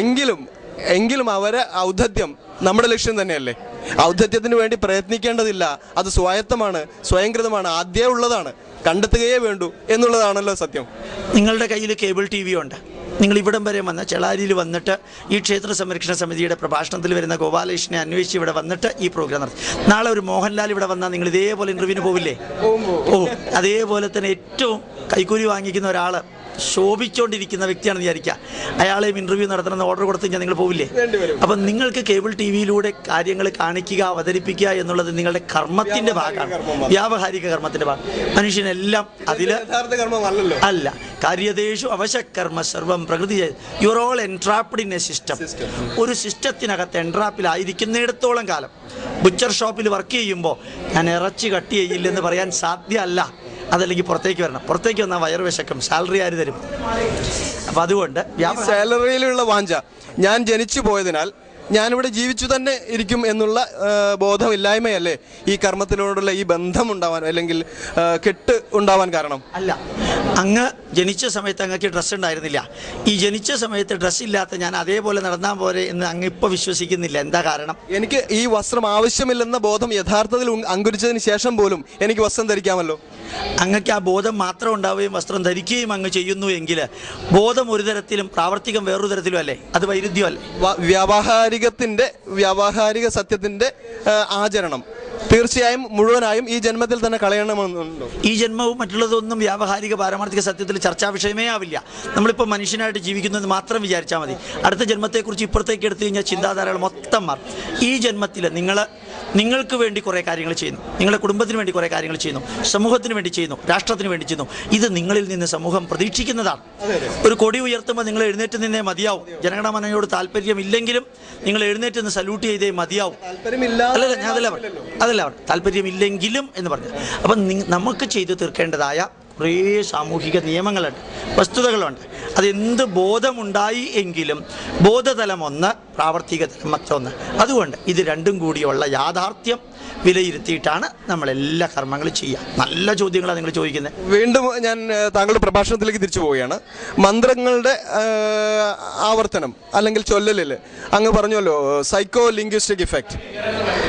എങ്കിലും അവരെ ഔദ്ധത്യം നമ്മുടെ ലക്ഷ്യം തന്നെയല്ലേ. ഔദ്ധത്യത്തിന് വേണ്ടി പ്രയത്നിക്കേണ്ടതില്ല, അത് സ്വായത്തമാണ്, സ്വയംകൃതമാണ്, ആദ്യമേ ഉള്ളതാണ്, കണ്ടെത്തുകയേ വേണ്ടൂ എന്നുള്ളതാണല്ലോ സത്യം. നിങ്ങളുടെ കയ്യിൽ കേബിൾ TV ഉണ്ട്. നിങ്ങൾ ഇവിടം വരെ വന്ന് ചെളാരിയിൽ വന്നിട്ട് ഈ ക്ഷേത്ര സംരക്ഷണ സമിതിയുടെ പ്രഭാഷണത്തിൽ വരുന്ന ഗോപാലകൃഷ്ണനെ അന്വേഷിച്ച് ഇവിടെ വന്നിട്ട് ഈ പ്രോഗ്രാം നടത്തി. നാളെ ഒരു മോഹൻലാൽ ഇവിടെ വന്നാൽ നിങ്ങൾ ഇതേപോലെ ഇൻ്റർവ്യൂവിന് പോവില്ലേ? അതേപോലെ തന്നെ ഏറ്റവും കൈക്കൂലി വാങ്ങിക്കുന്ന ഒരാൾ ശോഭിച്ചുകൊണ്ടിരിക്കുന്ന വ്യക്തിയാണെന്ന് വിചാരിക്കുക, അയാളെയും ഇൻ്റർവ്യൂ നടത്തണമെന്ന് ഓർഡർ കൊടുത്തു കഴിഞ്ഞാൽ നിങ്ങൾ പോവില്ലേ? അപ്പം നിങ്ങൾക്ക് കേബിൾ TV കാര്യങ്ങൾ കാണിക്കുക, അവതരിപ്പിക്കുക എന്നുള്ളത് നിങ്ങളുടെ കർമ്മത്തിൻ്റെ ഭാഗമാണ്, വ്യാവഹാരിക കർമ്മത്തിൻ്റെ ഭാഗം. മനുഷ്യനെല്ലാം അതിൽ അല്ല. കാര്യദേശു അവശകർമ്മ സർവം പ്രകൃതി. You are all entrapped in A system. ഒരു സിസ്റ്റത്തിനകത്ത് എൻട്രാപ്പിലായിരിക്കുന്നിടത്തോളം കാലം ബുച്ചർ ഷോപ്പിൽ വർക്ക് ചെയ്യുമ്പോൾ ഞാൻ ഇറച്ചി കട്ട് ചെയ്യില്ലെന്ന് പറയാൻ സാധ്യമല്ല. അതല്ലെങ്കിൽ പുറത്തേക്ക് വരണം, പുറത്തേക്ക് വന്നാൽ വയറ് വിശക്കും, സാലറി ആര് തരും? അപ്പം അതുകൊണ്ട് സാലറിയിലുള്ള വാഞ്ച, ഞാൻ ജനിച്ചു പോയതിനാൽ ഞാനിവിടെ ജീവിച്ചു തന്നെ ഇരിക്കും എന്നുള്ള ബോധമില്ലായ്മയല്ലേ ഈ കർമ്മത്തിനോടുള്ള ഈ ബന്ധം ഉണ്ടാവാൻ അല്ലെങ്കിൽ കെട്ട് ഉണ്ടാവാൻ കാരണം? അല്ല, അങ്ങ് ജനിച്ച സമയത്ത് അങ്ങക്ക് ഡ്രസ്സ് ഉണ്ടായിരുന്നില്ല. ഈ ജനിച്ച സമയത്ത് ഡ്രസ്സ് ഇല്ലാത്ത ഞാൻ അതേപോലെ നടന്നാൽ പോരെ എന്ന് അങ്ങ് ഇപ്പോൾ വിശ്വസിക്കുന്നില്ല. എന്താ കാരണം? എനിക്ക് ഈ വസ്ത്രം ആവശ്യമില്ലെന്ന ബോധം യഥാർത്ഥത്തിൽ അങ്കുരിച്ചതിന് ശേഷം പോലും എനിക്ക് വസ്ത്രം ധരിക്കാമല്ലോ. അങ്ങക്ക് ആ ബോധം മാത്രം ഉണ്ടാവുകയും വസ്ത്രം ധരിക്കുകയും അങ്ങ് ചെയ്യുന്നു എങ്കിൽ ബോധം ഒരു തരത്തിലും പ്രാവർത്തികം വേറൊരു തരത്തിലും അല്ലേ? അത് വൈരുദ്ധ്യമല്ലേ? വ്യാവഹാരിക സത്യത്തിന്റെ ആചരണം തീർച്ചയായും മുഴുവനായും ഈ ജന്മത്തിൽ തന്നെ കളയണമെന്നുണ്ടോ? ഈ ജന്മവും മറ്റുള്ളതൊന്നും വ്യാവഹാരിക പാരമാർത്ഥിക സത്യത്തിൽ ചർച്ചാ വിഷയമേ ആവില്ല. നമ്മളിപ്പോൾ മനുഷ്യനായിട്ട് ജീവിക്കുന്നത് മാത്രം വിചാരിച്ചാൽ മതി. അടുത്ത ജന്മത്തെക്കുറിച്ച് ഇപ്പുറത്തേക്ക് എടുത്തു കഴിഞ്ഞാൽ ചിന്താധാരകൾ മൊത്തം മാറും. ഈ ജന്മത്തിൽ നിങ്ങൾക്ക് വേണ്ടി കുറേ കാര്യങ്ങൾ ചെയ്യുന്നു, നിങ്ങളുടെ കുടുംബത്തിന് വേണ്ടി കുറേ കാര്യങ്ങൾ ചെയ്യുന്നു, സമൂഹത്തിന് വേണ്ടി ചെയ്യുന്നു, രാഷ്ട്രത്തിന് വേണ്ടി ചെയ്യുന്നു. ഇത് നിങ്ങളിൽ നിന്ന് സമൂഹം പ്രതീക്ഷിക്കുന്നതാണ്. ഒരു കൊടി ഉയർത്തുമ്പോൾ നിങ്ങൾ എഴുന്നേറ്റ് നിന്നേ മതിയാവും. ജനഗണമനയോട് താല്പര്യമില്ലെങ്കിലും നിങ്ങൾ എഴുന്നേറ്റ് നിന്ന് സല്യൂട്ട് ചെയ്തേ മതിയാവും. അല്ലല്ല, ഞാൻ അതല്ല താല്പര്യമില്ലെങ്കിലും എന്ന് പറഞ്ഞു. അപ്പം നമുക്ക് ചെയ്തു തീർക്കേണ്ടതായ കുറേ സാമൂഹിക നിയമങ്ങളുണ്ട്, വസ്തുതകളുണ്ട്. അതെന്ത് ബോധമുണ്ടായി എങ്കിലും ബോധതലം ഒന്ന്, പ്രാവർത്തിക തലം മറ്റൊന്ന്. അതുകൊണ്ട് ഇത് രണ്ടും കൂടിയുള്ള യാഥാർത്ഥ്യം വിലയിരുത്തിയിട്ടാണ് നമ്മളെല്ലാ കർമ്മങ്ങളും ചെയ്യുക. നല്ല ചോദ്യങ്ങളാണ് നിങ്ങൾ ചോദിക്കുന്നത്. വീണ്ടും ഞാൻ താങ്കളുടെ പ്രഭാഷണത്തിലേക്ക് തിരിച്ചു പോവുകയാണ്. മന്ത്രങ്ങളുടെ ആവർത്തനം അല്ലെങ്കിൽ ചൊല്ലലിൽ അങ്ങ് പറഞ്ഞല്ലോ സൈക്കോ ലിംഗ്വിസ്റ്റിക് ഇഫക്റ്റ്.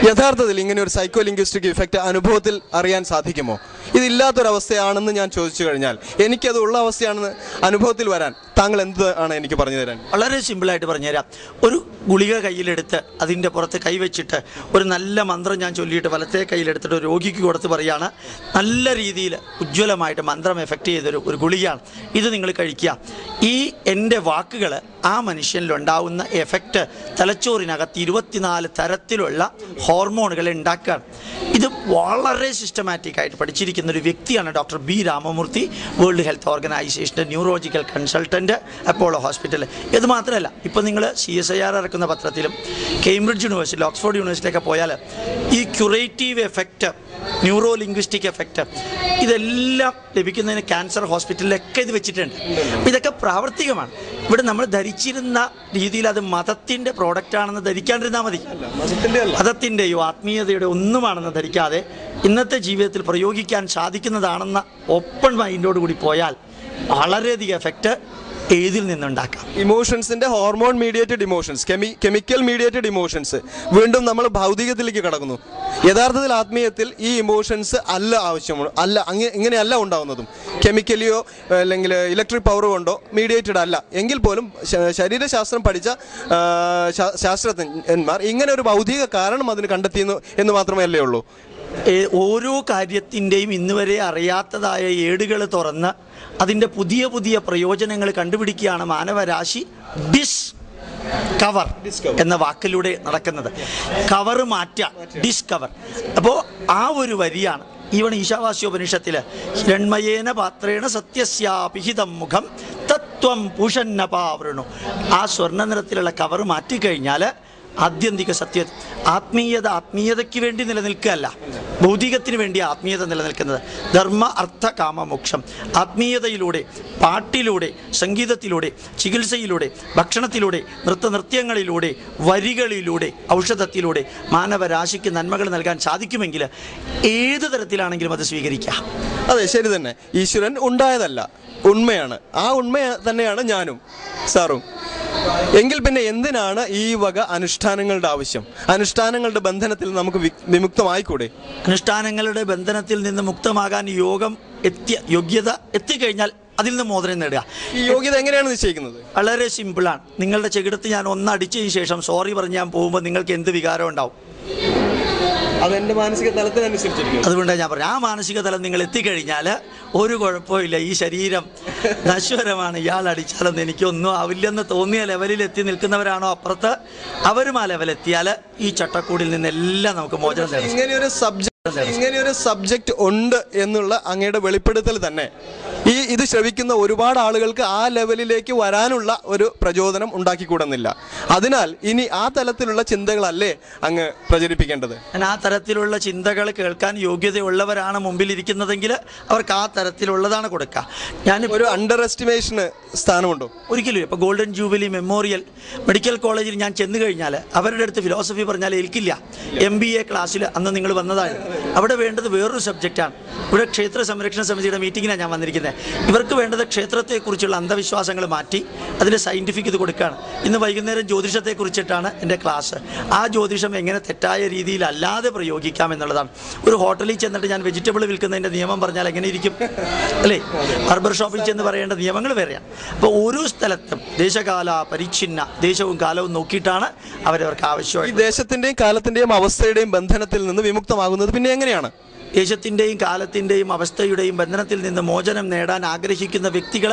യഥാർത്ഥത്തിൽ ഇങ്ങനെ ഒരു സൈക്കോ ലിംഗ്വിസ്റ്റിക് ഇഫക്റ്റ് അനുഭവത്തിൽ അറിയാൻ സാധിക്കുമോ? ഇതില്ലാത്തൊരവസ്ഥയാണെന്ന് ഞാൻ ചോദിച്ചു കഴിഞ്ഞാൽ, എനിക്കത് ഉള്ള അവസ്ഥയാണെന്ന് അനുഭവത്തിൽ വരാൻ താങ്കൾ എന്ത് ആണ് എനിക്ക് പറഞ്ഞു തരാൻ? വളരെ സിമ്പിളായിട്ട് പറഞ്ഞുതരാം. ഒരു ഗുളിക കയ്യിലെടുത്ത് അതിൻ്റെ പുറത്ത് കൈവച്ചിട്ട് ഒരു നല്ല മന്ത്രം ഞാൻ ചൊല്ലിയിട്ട് വലത്തെ കയ്യിലെടുത്തിട്ട് രോഗിക്ക് കൊടുത്ത് പറയുകയാണ്, നല്ല രീതിയിൽ ഉജ്ജ്വലമായിട്ട് മന്ത്രം എഫക്റ്റ് ചെയ്തൊരു ഗുളികയാണ്, ഇത് നിങ്ങൾ കഴിക്കുക. ഈ എൻ്റെ വാക്കുകൾ ആ മനുഷ്യനിലുണ്ടാവുന്ന എഫക്റ്റ് തലച്ചോറിനകത്ത് 24 തരത്തിലുള്ള ഹോർമോണുകൾ ഉണ്ടാക്കുകയാണ്. ഇത് വളരെ സിസ്റ്റമാറ്റിക്കായിട്ട് പഠിച്ചിരിക്കുന്ന ഒരു വ്യക്തിയാണ് doctor B Ramamurthy, world health ഓർഗനൈസേഷൻ്റെ ന്യൂറോളജിക്കൽ കൺസൾട്ടൻറ്റ്, അപ്പോളോ ഹോസ്പിറ്റൽ. ഇത് മാത്രമല്ല, ഇപ്പോൾ നിങ്ങൾ CSIR ഇറക്കുന്ന പത്രത്തിലും കേംബ്രിഡ്ജ് യൂണിവേഴ്സിറ്റി, ഓക്സ്ഫോർഡ് യൂണിവേഴ്സിറ്റിയൊക്കെ പോയാൽ ഈ curative effect, neuro linguistic effect, ഇതെല്ലാം ലഭിക്കുന്നതിന് ക്യാൻസർ ഹോസ്പിറ്റലിലൊക്കെ ഇത് വെച്ചിട്ടുണ്ട്. അപ്പോൾ ഇതൊക്കെ പ്രാവർത്തികമാണ്. ഇവിടെ നമ്മൾ ധരിച്ചിരുന്ന രീതിയിൽ അത് മതത്തിൻ്റെ പ്രോഡക്റ്റാണെന്ന് ധരിക്കാണ്ടിരുന്നാൽ മതി. മതത്തിൻ്റെയോ ആത്മീയതയുടെ ഒന്നുമാണെന്ന് ധരിക്കാതെ ഇന്നത്തെ ജീവിതത്തിൽ പ്രയോഗിക്കാൻ സാധിക്കുന്നതാണെന്ന ഓപ്പൺ മൈൻഡോട് കൂടി പോയാൽ വളരെയധികം എഫക്റ്റ് ഏതിൽ നിന്നുണ്ടാക്കാം. ഇമോഷൻസിന്റെ hormone mediated emotions, chemical mediated emotions, വീണ്ടും നമ്മൾ ഭൗതികത്തിലേക്ക് കടക്കുന്നു. യഥാർത്ഥത്തിൽ ആത്മീയത്തിൽ ഈ ഇമോഷൻസ് അല്ല ആവശ്യമാണ്, അല്ല ഇങ്ങനെയല്ല ഉണ്ടാകുന്നതും. കെമിക്കലിയോ അല്ലെങ്കിൽ ഇലക്ട്രിക് പവർ കൊണ്ടോ മീഡിയേറ്റഡ് അല്ല. എങ്കിൽ പോലും ശരീരശാസ്ത്രം പഠിച്ച ശാസ്ത്രജ്ഞന്മാർ ഇങ്ങനെ ഒരു ഭൗതിക കാരണം അതിന് കണ്ടെത്തിയെന്ന് എന്ന് മാത്രമല്ലേ ഉള്ളൂ. ഓരോ കാര്യത്തിൻ്റെയും ഇന്നുവരെ അറിയാത്തതായ ഏടുകൾ തുറന്ന് അതിൻ്റെ പുതിയ പുതിയ പ്രയോജനങ്ങൾ കണ്ടുപിടിക്കുകയാണ് മാനവരാശി ഡിസ്കവർ എന്ന വാക്കിലൂടെ നടക്കുന്നത്. കവർ മാറ്റുക, ഡിസ്കവർ. അപ്പോൾ ആ ഒരു വരിയാണ് ഈവൺ ഈശാവാസ്യോപനിഷത്തിൽ ഹിരണ്മയേന പാത്രേണ സത്യസ്യാപിഹിതം മുഖം തത്വം പൂഷന്നപാവൃണു. ആ സ്വർണ്ണ നിറത്തിലുള്ള കവർ മാറ്റിക്കഴിഞ്ഞാൽ ആത്യന്തിക സത്യം, ആത്മീയതയ്ക്ക് വേണ്ടി നിലനിൽക്കുകയല്ല, ഭൗതികത്തിന് വേണ്ടി ആത്മീയത നിലനിൽക്കുന്നത്. ധർമ്മ അർത്ഥ കാമ മോക്ഷം. ആത്മീയതയിലൂടെ, പാട്ടിലൂടെ, സംഗീതത്തിലൂടെ, ചികിത്സയിലൂടെ, ഭക്ഷണത്തിലൂടെ, നൃത്യങ്ങളിലൂടെ, വരികളിലൂടെ, ഔഷധത്തിലൂടെ മാനവരാശിക്ക് നന്മകൾ നൽകാൻ സാധിക്കുമെങ്കിൽ ഏത് തരത്തിലാണെങ്കിലും അത് സ്വീകരിക്കാം. അതെ, ശരി തന്നെ. ഈശ്വരൻ ഉണ്ടായതല്ല, ഉണ്മയാണ്. ആ ഉണ്മ തന്നെയാണ് ഞാനും സാറും. എങ്കിൽ പിന്നെ എന്തിനാണ് ഈ വക അനുഷ്ഠാനങ്ങളുടെ ആവശ്യം? അനുഷ്ഠാനങ്ങളുടെ ബന്ധനത്തിൽ നമുക്ക് വിമുക്തമായിക്കൂടെ? അനുഷ്ഠാനങ്ങളുടെ ബന്ധനത്തിൽ നിന്ന് മുക്തമാകാൻ യോഗ്യത എത്തിക്കഴിഞ്ഞാൽ അതിൽ നിന്ന് മോചനം നേടുക. ഈ യോഗ്യത എങ്ങനെയാണ് നിശ്ചയിക്കുന്നത്? വളരെ സിമ്പിളാണ്. നിങ്ങളുടെ ചെകിടത്ത് ഞാൻ ഒന്നടിച്ചതിന് ശേഷം സോറി പറഞ്ഞ് ഞാൻ പോകുമ്പോൾ നിങ്ങൾക്ക് എന്ത് വികാരം ഉണ്ടാവും? അതെന്റെ മാനസിക തലത്തിനനുസരിച്ചിരിക്കും. അതുകൊണ്ടാണ് ഞാൻ പറഞ്ഞു, ആ മാനസിക തലം നിങ്ങൾ എത്തിക്കഴിഞ്ഞാൽ ഒരു കുഴപ്പമില്ല. ഈ ശരീരം നശ്വരമാണ്, ഇയാൾ അടിച്ചാലൊന്നും എനിക്കൊന്നും ആവില്ലെന്ന് തോന്നിയ ലെവലിൽ എത്തി നിൽക്കുന്നവരാണോ അപ്പുറത്ത്, അവരും ആ ലെവലെത്തിയാൽ ഈ ചട്ടക്കൂടിൽ നിന്നെല്ലാം നമുക്ക് മോചനം നേടാം. ഇങ്ങനെയൊരു സബ്ജക്റ്റ് ഉണ്ട് എന്നുള്ള അങ്ങയുടെ വെളിപ്പെടുത്തൽ തന്നെ ഇത് ശ്രവിക്കുന്ന ഒരുപാട് ആളുകൾക്ക് ആ ലെവലിലേക്ക് വരാനുള്ള ഒരു പ്രചോദനം ഉണ്ടാക്കിക്കൂടുന്നില്ല. അതിനാൽ ഇനി ആ തലത്തിലുള്ള ചിന്തകളല്ലേ അങ്ങ് പ്രചരിപ്പിക്കേണ്ടത്? ആ തരത്തിലുള്ള ചിന്തകൾ കേൾക്കാൻ യോഗ്യതയുള്ളവരാണ് മുമ്പിലിരിക്കുന്നതെങ്കിൽ അവർക്ക് ആ തരത്തിലുള്ളതാണ് കൊടുക്കുക. ഞാൻ ഒരു അണ്ടർ എസ്റ്റിമേഷന് സ്ഥാനമുണ്ടോ? ഒരിക്കലും. ഇപ്പോൾ ഗോൾഡൻ ജൂബിലി മെമ്മോറിയൽ മെഡിക്കൽ കോളേജിൽ ഞാൻ ചെന്ന് കഴിഞ്ഞാൽ അവരുടെ അടുത്ത് ഫിലോസഫി പറഞ്ഞാൽ ഏൽക്കില്ല. MBA ക്ലാസ്സിൽ അന്ന് നിങ്ങൾ വന്നതാണ്. അവിടെ വേണ്ടത് വേറൊരു സബ്ജക്റ്റാണ്. ഇവിടെ ക്ഷേത്ര സംരക്ഷണ സമിതിയുടെ മീറ്റിങ്ങിനാണ് ഞാൻ വന്നിരിക്കുന്നത്. ഇവർക്ക് വേണ്ടത് ക്ഷേത്രത്തെക്കുറിച്ചുള്ള അന്ധവിശ്വാസങ്ങൾ മാറ്റി അതിൻ്റെ സയൻറ്റിഫിക് ഇത് കൊടുക്കുകയാണ്. ഇന്ന് വൈകുന്നേരം ജ്യോതിഷത്തെക്കുറിച്ചിട്ടാണ് എൻ്റെ ക്ലാസ്. ആ ജ്യോതിഷം എങ്ങനെ തെറ്റായ രീതിയിൽ അല്ലാതെ പ്രയോഗിക്കാം എന്നുള്ളതാണ്. ഒരു ഹോട്ടലിൽ ചെന്നിട്ട് ഞാൻ വെജിറ്റബിൾ വിൽക്കുന്നതിൻ്റെ നിയമം പറഞ്ഞാൽ എങ്ങനെ ഇരിക്കും അല്ലേ? ബാർബർ ഷോപ്പിൽ ചെന്ന് പറയേണ്ട നിയമങ്ങൾ വേറെയാണ്. അപ്പോൾ ഓരോ സ്ഥലത്തും ദേശകാല പരിച്ഛിന്ന, ദേശവും കാലവും നോക്കിയിട്ടാണ് അവരവർക്ക് ആവശ്യമായി. ഈ ദേശത്തിൻ്റെയും കാലത്തിൻ്റെയും അവസ്ഥയുടെയും ബന്ധനത്തിൽ നിന്ന് വിമുക്തമാകുന്നത് പിന്നെ എങ്ങനെയാണ്? ദേശത്തിൻ്റെയും കാലത്തിൻ്റെയും അവസ്ഥയുടെയും ബന്ധനത്തിൽ നിന്ന് മോചനം നേടാൻ ആഗ്രഹിക്കുന്ന വ്യക്തികൾ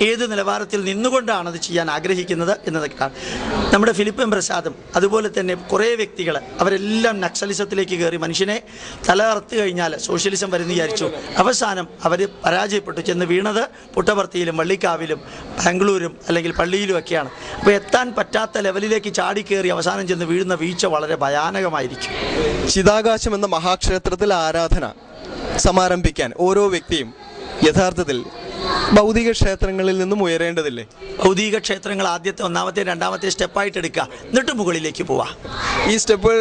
ഏത് നിലവാരത്തിൽ നിന്നുകൊണ്ടാണ് അത് ചെയ്യാൻ ആഗ്രഹിക്കുന്നത് എന്നതൊക്കെയാണ്. നമ്മുടെ ഫിലിപ്പൻ പ്രസാദും അതുപോലെ തന്നെ കുറേ വ്യക്തികൾ അവരെല്ലാം നക്സലിസത്തിലേക്ക് കയറി മനുഷ്യനെ തലകർത്ത് കഴിഞ്ഞാൽ സോഷ്യലിസം വരുന്ന വിചാരിച്ചു. അവസാനം അവർ പരാജയപ്പെട്ടു ചെന്ന് വീണത് പുട്ടപർത്തിയിലും വള്ളിക്കാവിലും ബാംഗ്ലൂരും അല്ലെങ്കിൽ പള്ളിയിലും ഒക്കെയാണ്. അപ്പോൾ എത്താൻ പറ്റാത്ത ലെവലിലേക്ക് ചാടിക്കയറി അവസാനം ചെന്ന് വീഴുന്ന വീഴ്ച വളരെ ഭയാനകമായിരിക്കും. ചിതാകാശം എന്ന മഹാക്ഷേത്രത്തിൽ ആരാധന സമാരംഭിക്കാൻ ഓരോ വ്യക്തിയും യഥാർത്ഥത്തിൽ ഭൗതിക ക്ഷേത്രങ്ങളിൽ നിന്നും ഉയരേണ്ടതില്ലേ? ഭൗതിക ക്ഷേത്രങ്ങൾ ആദ്യത്തെ, ഒന്നാമത്തെ, രണ്ടാമത്തെ സ്റ്റെപ്പായിട്ട് എടുക്കുക, എന്നിട്ട് മുകളിലേക്ക് പോവാം. ഈ സ്റ്റെപ്പുകൾ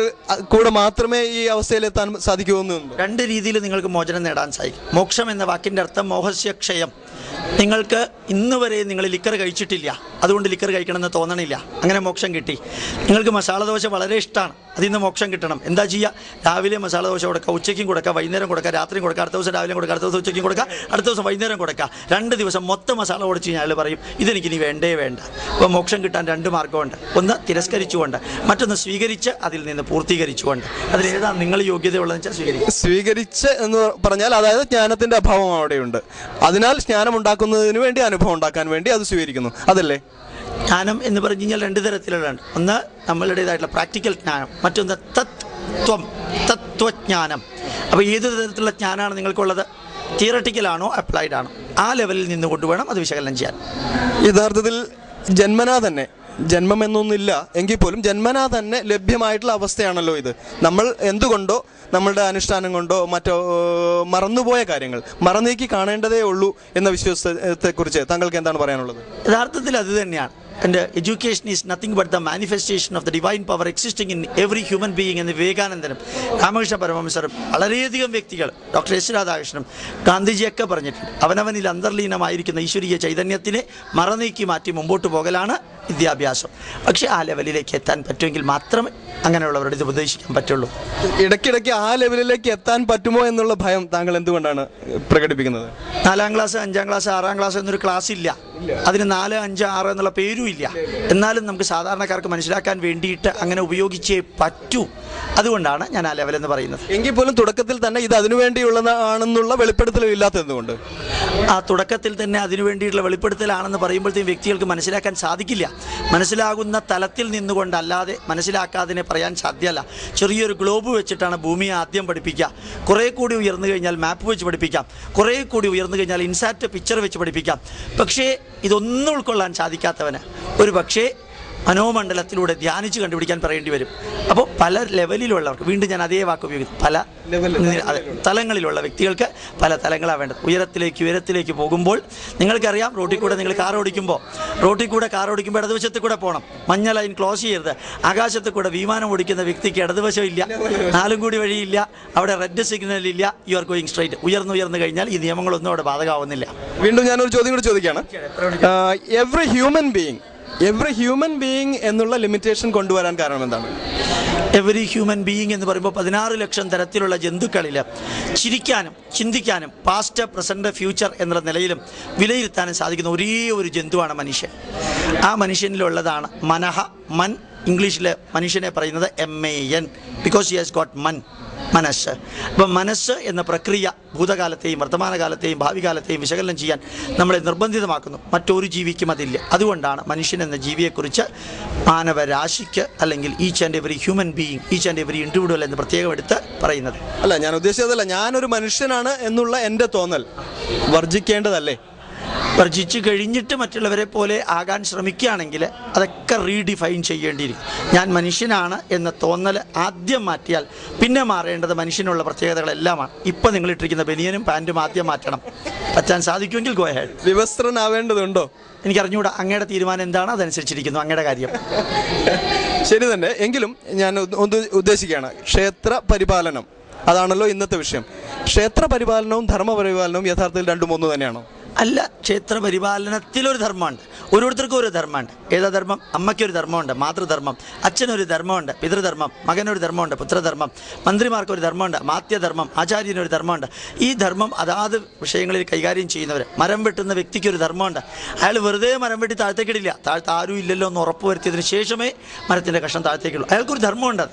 കൂടെ മാത്രമേ ഈ അവസ്ഥയിലെത്താൻ സാധിക്കുമെന്നുണ്ട്. രണ്ട് രീതിയിൽ നിങ്ങൾക്ക് മോചനം നേടാൻ സാധിക്കും. മോക്ഷം എന്ന വാക്കിൻ്റെ അർത്ഥം മോഹസ്യ ക്ഷയം. നിങ്ങൾക്ക് ഇന്ന് വരെ നിങ്ങൾ ലിക്കർ കഴിച്ചിട്ടില്ല, അതുകൊണ്ട് ലിക്കർ കഴിക്കണമെന്ന് തോന്നണില്ല, അങ്ങനെ മോക്ഷം കിട്ടി. നിങ്ങൾക്ക് മസാല ദോശ വളരെ ഇഷ്ടമാണ്, അതിൽ നിന്ന് മോക്ഷം കിട്ടണം. എന്താ ചെയ്യുക? രാവിലെ മസാല ദോശ കൊടുക്കുക, ഉച്ചയ്ക്കും കൊടുക്കുക, വൈകുന്നേരം കൊടുക്കുക, രാത്രിയും കൊടുക്കുക, അടുത്ത ദിവസം രാവിലെ കൊടുക്കുക, അടുത്ത ദിവസം ഉച്ചയ്ക്കും കൊടുക്കുക, അടുത്ത ദിവസം വൈകുന്നേരം കൊടുക്കുക. 2 ദിവസം മൊത്തം മസാല കൊടുത്ത് കഴിഞ്ഞാൽ പറയും ഇതെനിക്കിനി വേണ്ടേ വേണ്ട. അപ്പോൾ മോക്ഷം കിട്ടാൻ 2 മാർഗ്ഗമുണ്ട്. ഒന്ന് തിരസ്കരിച്ചുകൊണ്ട്, മറ്റൊന്ന് സ്വീകരിച്ച് അതിൽ നിന്ന് പൂർത്തീകരിച്ചുകൊണ്ട്. അതിലേതാണ് നിങ്ങൾ യോഗ്യതയുള്ളതെന്ന് വെച്ചാൽ സ്വീകരിച്ച് എന്ന് പറഞ്ഞാൽ അതായത് ജ്ഞാനത്തിൻ്റെ അഭാവം അവിടെയുണ്ട്. അതിനാൽ ജ്ഞാനം ഉണ്ടാക്കുന്നതിന് വേണ്ടി, അനുഭവം ഉണ്ടാക്കാൻ വേണ്ടി അത് സ്വീകരിക്കുന്നു, അതല്ലേ? ജ്ഞാനം എന്ന് പറഞ്ഞു കഴിഞ്ഞാൽ 2 തരത്തിലുള്ളതാണ്. ഒന്ന് നമ്മളുടേതായിട്ടുള്ള പ്രാക്ടിക്കൽ ജ്ഞാനം, മറ്റൊന്ന് തത്വജ്ഞാനം. അപ്പോൾ ഏത് തരത്തിലുള്ള ജ്ഞാനമാണ് നിങ്ങൾക്കുള്ളത്? തിയറട്ടിക്കലാണോ അപ്ലൈഡ് ആണോ? ആ ലെവലിൽ നിന്നുകൊണ്ട് വേണം അത് വിശകലനം ചെയ്യാൻ. യഥാർത്ഥത്തിൽ ജന്മനാ തന്നെ, ജന്മം എന്നൊന്നില്ല എങ്കിൽ പോലും ജന്മനാ തന്നെ ലഭ്യമായിട്ടുള്ള അവസ്ഥയാണല്ലോ ഇത്. നമ്മൾ എന്തുകൊണ്ടോ നമ്മളുടെ അനുഷ്ഠാനം കൊണ്ടോ മറ്റോ മറന്നുപോയ കാര്യങ്ങൾ മറന്നേക്ക് കാണേണ്ടതേ ഉള്ളൂ എന്ന വിശ്വാസത്തെക്കുറിച്ച് താങ്കൾക്ക് എന്താണ് പറയാനുള്ളത്? യഥാർത്ഥത്തിൽ അത് തന്നെയാണ്. And education is nothing but the manifestation of the divine power existing in every human being എന്ന് വിവേകാനന്ദനും രാമകൃഷ്ണ പരമഹംസരും വളരെയധികം വ്യക്തികൾ, ഡോക്ടർ എസ് രാധാകൃഷ്ണനും ഗാന്ധിജിയൊക്കെ പറഞ്ഞിട്ടുണ്ട്. അവനവനിൽ അന്തർലീനമായിരിക്കുന്ന ഈശ്വരീയ ചൈതന്യത്തിനെ മറനീക്കി മാറ്റി മുമ്പോട്ട് പോകലാണ് വിദ്യാഭ്യാസം. പക്ഷേ ആ ലെവലിലേക്ക് എത്താൻ പറ്റുമെങ്കിൽ മാത്രമേ അങ്ങനെയുള്ളവരോട് ഇത് ഉപദേശിക്കാൻ പറ്റുള്ളൂ. ഇടയ്ക്കിടയ്ക്ക് ആ ലെവലിലേക്ക് എത്താൻ പറ്റുമോ എന്നുള്ള ഭയം താങ്കൾ എന്തുകൊണ്ടാണ് പ്രകടിപ്പിക്കുന്നത്? 4ാം ക്ലാസ്, 5ാം ക്ലാസ്, 6ാം ക്ലാസ് എന്നൊരു ക്ലാസ് ഇല്ല. അതിന് 4, 5, 6 എന്നുള്ള പേരും ഇല്ല. എന്നാലും നമുക്ക് സാധാരണക്കാർക്ക് മനസ്സിലാക്കാൻ വേണ്ടിയിട്ട് അങ്ങനെ ഉപയോഗിച്ചേ പറ്റൂ. അതുകൊണ്ടാണ് ഞാൻ ആ ലെവലെന്ന് പറയുന്നത്. എങ്കിൽ പോലും തുടക്കത്തിൽ തന്നെ ഇത് അതിനുവേണ്ടിയുള്ളതാണെന്നുള്ള വെളിപ്പെടുത്തലും ഇല്ലാത്തതുകൊണ്ട്, ആ തുടക്കത്തിൽ തന്നെ അതിനുവേണ്ടിയിട്ടുള്ള വെളിപ്പെടുത്തലാണെന്ന് പറയുമ്പോഴത്തേക്കും വ്യക്തികൾക്ക് മനസ്സിലാക്കാൻ സാധിക്കില്ല. മനസ്സിലാകുന്ന തലത്തിൽ നിന്നുകൊണ്ടല്ലാതെ മനസ്സിലാക്കാതിനെ പറയാൻ സാധ്യമല്ല. ചെറിയൊരു ഗ്ലോബ് വെച്ചിട്ടാണ് ഭൂമിയെ ആദ്യം പഠിപ്പിക്കുക. കുറേ കൂടി ഉയർന്നു കഴിഞ്ഞാൽ മാപ്പ് വെച്ച് പഠിപ്പിക്കാം, കുറേ കൂടി ഉയർന്നു കഴിഞ്ഞാൽ ഇൻസാറ്റ് പിക്ചർ വെച്ച് പഠിപ്പിക്കാം. പക്ഷേ ഇതൊന്നും ഉൾക്കൊള്ളാൻ സാധിക്കാത്തവന് ഒരു പക്ഷേ മനോമണ്ഡലത്തിലൂടെ ധ്യാനിച്ച് കണ്ടുപിടിക്കാൻ പറയേണ്ടി വരും. അപ്പോൾ പല ലെവലിലുള്ളവർക്ക്, വീണ്ടും ഞാൻ അതേ വാക്ക് ഉപയോഗിക്കും, പല തലങ്ങളിലുള്ള വ്യക്തികൾക്ക് പല തലങ്ങളാണ് വേണ്ടത്. ഉയരത്തിലേക്ക് പോകുമ്പോൾ നിങ്ങൾക്കറിയാം, റോട്ടിൽ കൂടെ നിങ്ങൾ കാർ ഓടിക്കുമ്പോൾ ഇടതുവശത്ത് കൂടെ പോകണം. മഞ്ഞ ലൈൻ ക്ലോസ് ചെയ്യരുത്. ആകാശത്ത് കൂടെ വിമാനം ഓടിക്കുന്ന വ്യക്തിക്ക് ഇടതുവശം ഇല്ല, 4 കൂടി വഴിയില്ല, അവിടെ റെഡ് സിഗ്നൽ ഇല്ല. You are going straight. ഉയർന്നു കഴിഞ്ഞാൽ ഈ നിയമങ്ങളൊന്നും അവിടെ ബാധകമാവുന്നില്ല. വീണ്ടും ഞാനൊരു ചോദ്യം കൂടി ചോദിക്കുകയാണ്. Every human being every human being എന്നുള്ള ലിമിറ്റേഷൻ കൊണ്ടുവരാൻ കാരണം എന്താണ്? എവരി ഹ്യൂമൻ ബീയിങ് എന്ന് പറയുമ്പോൾ 16 ലക്ഷം തരത്തിലുള്ള ജന്തുക്കളിൽ ചിരിക്കാനും ചിന്തിക്കാനും പാസ്റ്റ് പ്രസൻറ്റ് ഫ്യൂച്ചർ എന്നുള്ള നിലയിലും വിലയിരുത്താനും സാധിക്കുന്ന ഒരേ ഒരു ജന്തുവാണ് മനുഷ്യൻ. ആ മനുഷ്യനിലുള്ളതാണ് മനഃ, മൻ. ഇംഗ്ലീഷിൽ മനുഷ്യനെ പറയുന്നത് MAN, because he has got മനസ്സ്. അപ്പം മനസ്സ് എന്ന പ്രക്രിയ ഭൂതകാലത്തെയും വർത്തമാനകാലത്തെയും ഭാവി കാലത്തെയും വിശകലനം ചെയ്യാൻ നമ്മളെ നിർബന്ധിതമാക്കുന്നു. മറ്റൊരു ജീവിക്കും അതില്ല. അതുകൊണ്ടാണ് മനുഷ്യൻ എന്ന ജീവിയെക്കുറിച്ച് മാനവരാശിക്ക് അല്ലെങ്കിൽ each and every human being, each and every individual എന്ന് പ്രത്യേകം എടുത്ത് പറയുന്നത്. അല്ല, ഞാൻ ഉദ്ദേശിച്ചതല്ല, ഞാനൊരു മനുഷ്യനാണ് എന്നുള്ള എൻ്റെ തോന്നൽ വർജിക്കേണ്ടതല്ലേ? വർജിച്ച് കഴിഞ്ഞിട്ട് മറ്റുള്ളവരെ പോലെ ആകാൻ ശ്രമിക്കുകയാണെങ്കിൽ അതൊക്കെ റീഡിഫൈൻ ചെയ്യേണ്ടിയിരിക്കും. ഞാൻ മനുഷ്യനാണ് എന്ന തോന്നൽ ആദ്യം മാറ്റിയാൽ പിന്നെ മാറേണ്ടത് മനുഷ്യനുള്ള പ്രത്യേകതകളെല്ലാമാണ്. ഇപ്പം നിങ്ങളിട്ടിരിക്കുന്ന ബനിയനും പാൻറ്റും ആദ്യം മാറ്റണം. പറ്റാൻ സാധിക്കുമെങ്കിൽ ഗോ ഹെഡ്. വിവസ്ത്രനാവേണ്ടതുണ്ടോ? എനിക്കറിഞ്ഞൂടാ. അങ്ങയുടെ തീരുമാനം എന്താണ് അതനുസരിച്ചിരിക്കുന്നു അങ്ങയുടെ കാര്യം. ശരി തന്നെ. എങ്കിലും ഞാൻ ഉദ്ദേശിക്കുകയാണ് ക്ഷേത്ര പരിപാലനം, അതാണല്ലോ ഇന്നത്തെ വിഷയം. ക്ഷേത്ര പരിപാലനവും ധർമ്മപരിപാലനവും യഥാർത്ഥത്തിൽ രണ്ടും ഒന്ന് തന്നെയാണോ? അല്ല, ക്ഷേത്ര പരിപാലനത്തിലൊരു ധർമ്മമുണ്ട്. ഓരോരുത്തർക്കും ഒരു ധർമ്മമുണ്ട്. ഏതാ ധർമ്മം? അമ്മയ്ക്കൊരു ധർമ്മമുണ്ട്, മാതൃധർമ്മം. അച്ഛനൊരു ധർമ്മമുണ്ട്, പിതൃധർമ്മം. മകനൊരു ധർമ്മമുണ്ട്, പുത്രധർമ്മം. മന്ത്രിമാർക്കൊരു ധർമ്മമുണ്ട്, മാത്യധർമ്മം. ആചാര്യനൊരു ധർമ്മമുണ്ട്. ഈ ധർമ്മം അതാത് വിഷയങ്ങളിൽ കൈകാര്യം ചെയ്യുന്നവർ. മരം വെട്ടുന്ന വ്യക്തിക്കൊരു ധർമ്മമുണ്ട്. അയാൾ വെറുതെ മരം വെട്ടി താഴത്തേക്കിടില്ല. താഴത്ത് ആരും ഇല്ലല്ലോ എന്ന് ഉറപ്പ് വരുത്തിയതിന് ശേഷമേ മരത്തിൻ്റെ കഷ്ണം താഴത്തേക്കുള്ളൂ. അയാൾക്കൊരു ധർമ്മമുണ്ട്.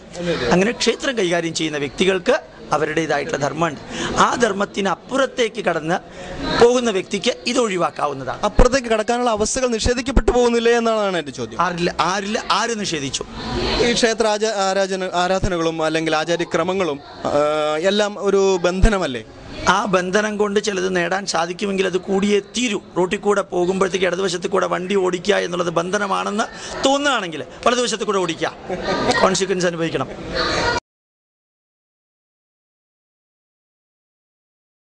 അങ്ങനെ ക്ഷേത്രം കൈകാര്യം ചെയ്യുന്ന വ്യക്തികൾക്ക് അവരുടേതായിട്ടുള്ള ധർമ്മമുണ്ട്. ആ ധർമ്മത്തിന് അപ്പുറത്തേക്ക് കടന്ന് പോകുന്ന വ്യക്തിക്ക് ഇത് ഒഴിവാക്കാവുന്നതാണ്. അപ്പുറത്തേക്ക് കടക്കാനുള്ള അവസ്ഥകൾ നിഷേധിക്കപ്പെട്ടു പോകുന്നില്ലേ എന്നാണ് എൻ്റെ ചോദ്യം. ആര് നിഷേധിച്ചു? ഈ ക്ഷേത്ര ആരാധനകളും അല്ലെങ്കിൽ ആചാര്യക്രമങ്ങളും എല്ലാം ഒരു ബന്ധനമല്ലേ? ആ ബന്ധനം കൊണ്ട് ചിലത് നേടാൻ സാധിക്കുമെങ്കിൽ അത് കൂടിയേ തീരൂ. റോട്ടിൽ കൂടെ പോകുമ്പോഴത്തേക്ക് ഇടതുവശത്ത് കൂടെ വണ്ടി ഓടിക്കുക എന്നുള്ളത് ബന്ധനമാണെന്ന് തോന്നുകയാണെങ്കിൽ വലതുവശത്ത് കൂടെ ഓടിക്കുക, കോൺസിക്വൻസ് അനുഭവിക്കണം.